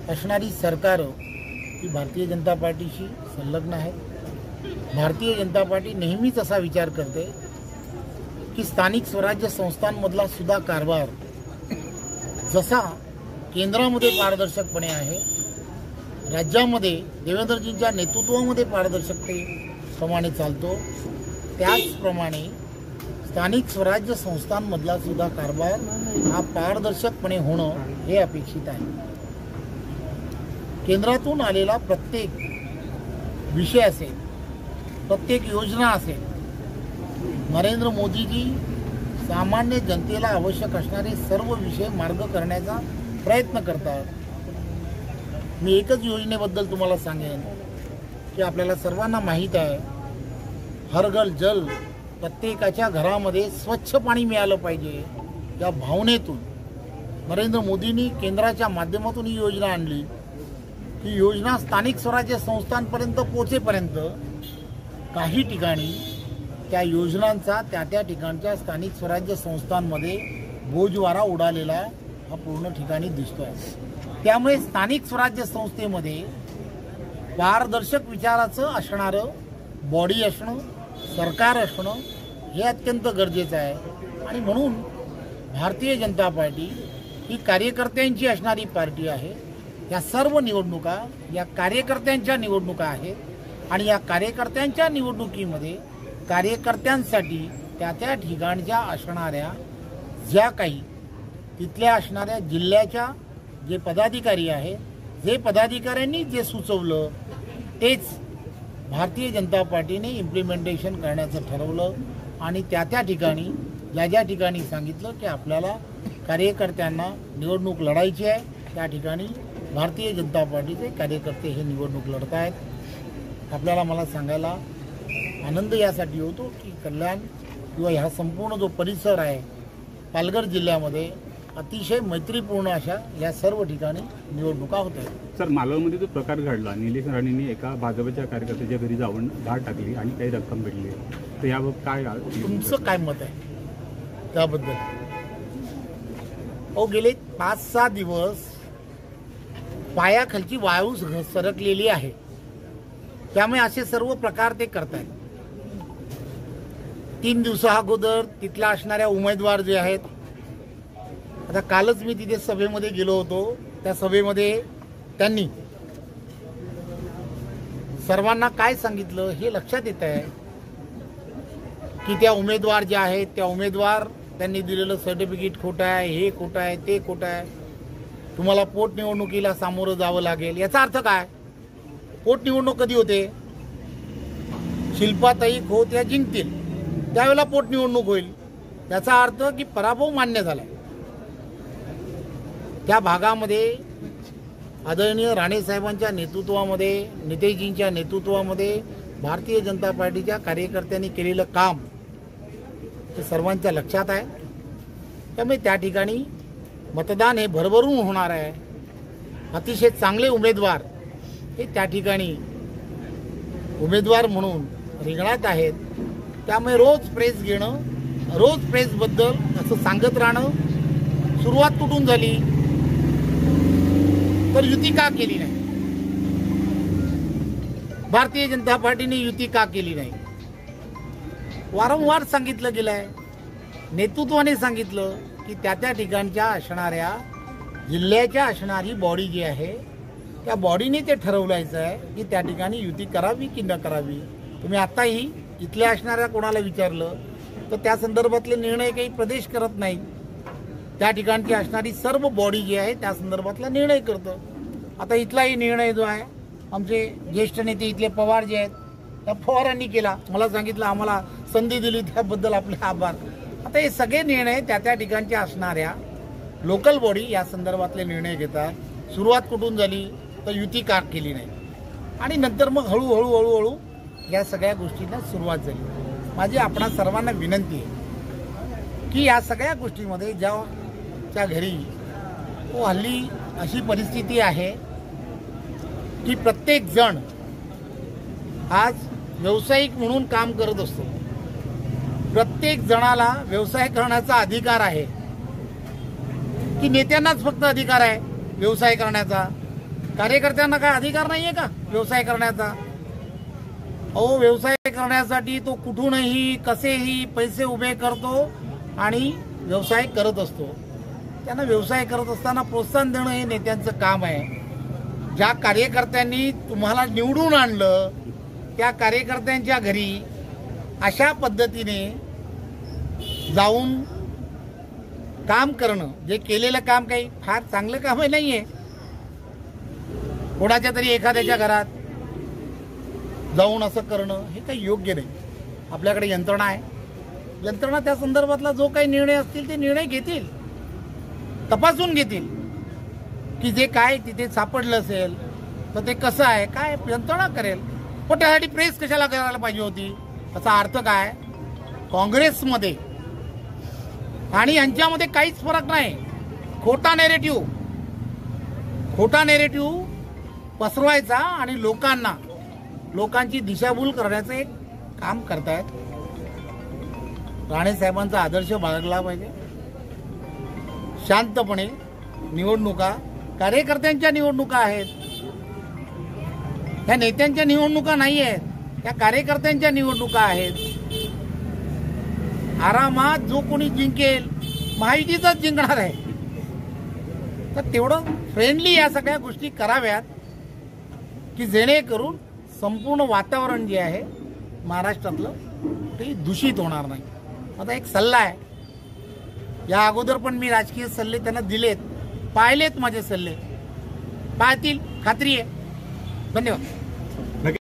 असणारी सरकारं ही भारतीय जनता पार्टीशी संलग्न आहे। भारतीय जनता पार्टी नेहमीच असा विचार करते की स्थानिक स्वराज्य संस्थांमधला सुद्धा कारभार जसा केंद्रामध्ये पारदर्शकपणे आहे, राज्यामध्ये देवेंद्रजींच्या नेतृत्वामध्ये पारदर्शकतेप्रमाणे चालतो, त्याचप्रमाणे स्थानिक स्वराज्य संस्थांमधला सुद्धा कारभार हा पारदर्शकपणे होणं हे अपेक्षित आहे। केंद्रातून आलेला प्रत्येक विषय असेल, प्रत्येक योजना असेल, नरेंद्र मोदीजी सामान्य जनतेला आवश्यक असणारे सर्व विषय मार्ग करण्याचा प्रयत्न करतात। मी एकच योजनेबद्दल तुम्हाला सांगेन की आपल्याला सर्वांना माहीत आहे, हर घर जल, प्रत्येकाच्या घरामध्ये स्वच्छ पाणी मिळालं पाहिजे या भावनेतून नरेंद्र मोदींनी केंद्राच्या माध्यमातून ही योजना आणली। ही योजना स्थानिक स्वराज्य संस्थांपर्यंत पोहोचेपर्यंत काही ठिकाणी त्या योजनांचा त्या ठिकाणच्या स्थानिक स्वराज्य संस्थांमध्ये बोजवारा उडालेला हा पूर्ण ठिकाणी दिसतोय। त्यामुळे स्थानिक स्वराज्य संस्थेमध्ये पारदर्शक विचाराचं असणारं बॉडी असणं, सरकार असणं हे अत्यंत गरजेचं आहे। आणि म्हणून भारतीय जनता पार्टी ही कार्यकर्त्यांची असणारी पार्टी आहे। या सर्व निवडणुका या कार्यकर्त्यांच्या निवडणुका आहेत आणि या कार्यकर्त्यांच्या निवडणुकीमध्ये कार्यकर्त्यांसाठी त्या ठिकाणच्या असणाऱ्या ज्या काही तिथल्या असणाऱ्या जिल्ह्याच्या जे पदाधिकारी आहेत, जे पदाधिकाऱ्यांनी जे सुचवलं तेच भारतीय जनता पार्टीने इम्प्लिमेंटेशन करण्याचं ठरवलं आणि त्या ठिकाणी ज्या ठिकाणी सांगितलं की आपल्याला कार्यकर्त्यांना निवडणूक लढायची आहे, त्या ठिकाणी भारतीय जनता पार्टीचे कार्यकर्ते हे निवडणूक लढत आहेत। आपल्याला मला सांगायला आनंद यासाठी होतो की कल्याण किंवा ह्या संपूर्ण जो परिसर आहे पालघर जिल्ह्यामध्ये अतिशय मैत्रीपूर्ण अशा या सर्व ठिकाणी निवडणुका होत आहेत। सर, मालवणमध्ये जो प्रकार घडला, निलेश राणेंनी एका भाजपच्या कार्यकर्त्याच्या घरी जाऊन धाड टाकली आणि काही रक्कम भेटली, तर याबाबत काय तुमचं काय मत आहे त्याबद्दल? गेले 5-6 दिवस पायाखालची वाळू सरकलेली आहे, त्यामुळे असे सर्व प्रकार ते करतायत। 3 दिवसा अगोदर तिथल्या असणाऱ्या उमेदवार जे आहेत, आता कालच मी तिथे सभेमध्ये गेलो होतो, त्या सभेमध्ये त्यांनी सर्वांना काय सांगितलं हे लक्षात येत आहे की त्या उमेदवार जे आहेत त्या उमेदवार त्यांनी दिलेलं सर्टिफिकेट खोटं आहे, हे खोटं आहे, ते खोटं आहे, तुम्हाला पोटनिवडणुकीला सामोरं जावं लागेल। याचा अर्थ काय? पोटनिवडणूक कधी होते? शिल्पाताई खोत या जिंकतील त्यावेळेला पोटनिवडणूक होईल। त्याचा अर्थ की पराभव मान्य झाला। त्या भागामध्ये आदरणीय राणेसाहेबांच्या नेतृत्वामध्ये, नितेशजींच्या नेतृत्वामध्ये भारतीय जनता पार्टीच्या कार्यकर्त्यांनी केलेलं काम हे सर्वांच्या लक्षात आहे। त्यामुळे त्या ठिकाणी मतदान हे भरभरून होणार आहे। अतिशय चांगले उमेदवार हे त्या ठिकाणी उमेदवार म्हणून रिंगणात आहेत। त्यामुळे रोज प्रेस घेणं, रोज प्रेसबद्दल असं सांगत राहणं, सुरुवात कुठून झाली तर युती का केली नाही, भारतीय जनता पार्टीने युती का केली नाही, वारंवार सांगितलं गेलं आहे। नेतृत्वाने सांगितलं की त्या ठिकाणच्या असणाऱ्या जिल्ह्याच्या असणारी बॉडी जी आहे त्या बॉडीने ते ठरवलायचं आहे की त्या ठिकाणी युती करावी की न करावी। तुम्ही आताही इथल्या असणाऱ्या कोणाला विचारलं तर त्या संदर्भातले निर्णय काही प्रदेश करत नाही, त्या ठिकाणची असणारी सर्व बॉडी जी आहे त्या संदर्भातला निर्णय करतं। आता इथलाही निर्णय जो आहे आमचे ज्येष्ठ नेते इथले पवार जे आहेत त्या पवारांनी केला, मला सांगितलं आम्हाला संधी दिली त्याबद्दल आपले आभार। आता हे सगळे निर्णय त्या ठिकाणच्या असणाऱ्या लोकल बॉडी या संदर्भातले निर्णय घेतात। सुरुवात कुठून झाली तर युती का केली नाही आणि नंतर मग हळूहळू या सगळ्या गोष्टींना सुरुवात झाली। माझी आपणा सर्वांना विनंती आहे की या सगळ्या गोष्टीमध्ये ज्या घरी हल्ली अशी परिस्थिती आहे की प्रत्येक जण आज व्यावसायिक म्हणून काम करत असतो। प्रत्येक जणाला व्यवसाय करण्याचा अधिकार आहे की नेत्यांनाच फक्त अधिकार आहे व्यवसाय करण्याचा? कार्यकर्त्यांना काय अधिकार नाहीये का व्यवसाय करण्याचा? अहो, व्यवसाय करण्यासाठी तो कुठूनही कसेही पैसे उभे करतो आणि व्यवसाय करत असतो. त्यांना व्यवसाय करत असताना प्रोत्साहन देणं हे नेत्यांचं काम आहे. ज्या कार्यकर्त्यांनी तुम्हाला निवडून आणलं त्या कार्यकर्त्यांच्या घरी अशा पद्धतीने जाऊन काम करणं, जे केलेलं काम काही फार चांगलं काम नाहीये. कोणाच्या तरी एखाद्याच्या घरात जाऊन असं करणं हे काही योग्य नाही. आपल्याकडे यंत्रणा आहे. यंत्रणा त्या संदर्भातला जो काही निर्णय असतील ते निर्णय घेतील, तपासून घेतील की जे काय तिथे सापडलं असेल तर ते कसं आहे काय यंत्रणा करेल. पण त्यासाठी प्रेस कशाला करायला पाहिजे होती? याचा अर्थ काय? काँग्रेसमध्ये आणि यांच्यामध्ये काहीच फरक नाही. खोटा नेरेटिव्ह पसरवायचा आणि लोकांची दिशाभूल करण्याचं एक काम करतायत. राणे साहेबांचा आदर्श बाळगला पाहिजे. शांतपणे निवडणुका कार्यकर्त्यांच्या निवडणुका आहेत, त्या नेत्यांच्या निवडणुका नाही आहेत, त्या कार्यकर्त्यांच्या निवडणुका आहेत. आरामात जो कोणी जिंकेल महायुतीचाच जिंकणार आहे. तर तेवढं फ्रेंडली या सगळ्या गोष्टी कराव्यात की जेणेकरून संपूर्ण वातावरण जे आहे महाराष्ट्रातलं ते दूषित होणार नाही. आता एक सल्ला आहे, या अगोदर पण मी राजकीय सल्ले त्यांना दिलेत, पाहिलेत माझे सल्ले, पाहतील, खात्री आहे. धन्यवाद.